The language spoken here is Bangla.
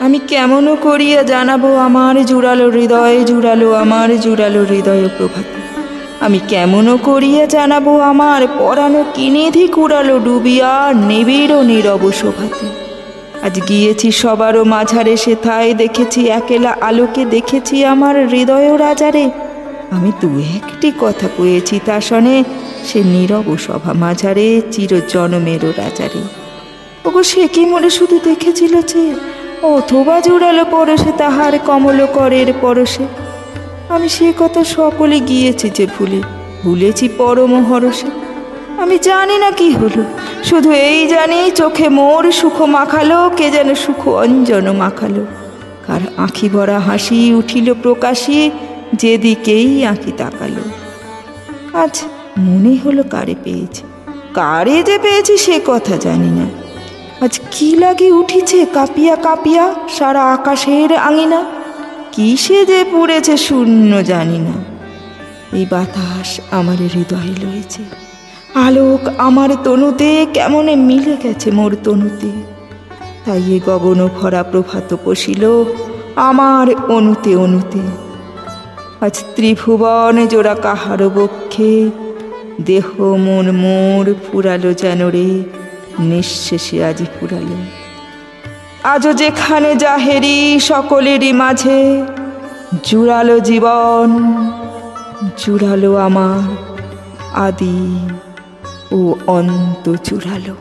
আমি কেমনও করিয়া জানাবো আমার জুড়ালো হৃদয়, জুড়ালো আমার জুড়ালো হৃদয় প্রভাত। আমি কেমনও করিয়া জানাবো আমার পরানো কিনেধি কুড়ালো ডুবিয়া নিবিড় নীরব শোভাতে। আজ গিয়েছি সবারও মাঝারে, সেথায় দেখেছি একেলা আলোকে, দেখেছি আমার হৃদয় রাজারে। আমি দু একটি কথা কয়েছি তা শোনে, সে নীরব সভা মাঝারে চির জনমেরও রাজারে। ওগো সে কি মনে শুধু দেখেছিল যে, অথবা জুড়ালো পরশে তাহার কমল করের পরশে। আমি সে কথা সকলে গিয়েছি যে ভুলে, ভুলেছি পরম হরষে। আমি জানি না কি হলো, শুধু এই জানি চোখে মোর সুখ মাখালো, কে যেন সুখ অঞ্জন মাখালো। কার আঁখি ভরা হাসি উঠিল প্রকাশে, যেদিকেই আঁখি তাকালো। আজ মনে হলো কারে পেয়েছি, কারে যে পেয়েছি সে কথা জানি না। আজ কি লাগে উঠিছে কাঁপিয়া কাঁপিয়া সারা আকাশের আঙিনা, কিসে যে পুড়েছে শূন্য জানি না। এই বাতাস আমার হৃদয়ে লয়েছে, আলোক আমার তনুতে কেমনে মিলে গেছে মোর তনুতে। তাই এ গগন ভরা প্রভাত পশিল আমার অনুতে অনুতে। আজ ত্রিভুবন জোড়া কাহার বক্ষে, দেহ মন মোর ফুরালো যেন রে, নিঃশেষে আজি ফুরালো। আজও যেখানে যাহেরি সকলেরই মাঝে, জুড়ালো জীবন, জুড়ালো আমার আদি ও অন্ত জুড়ালো।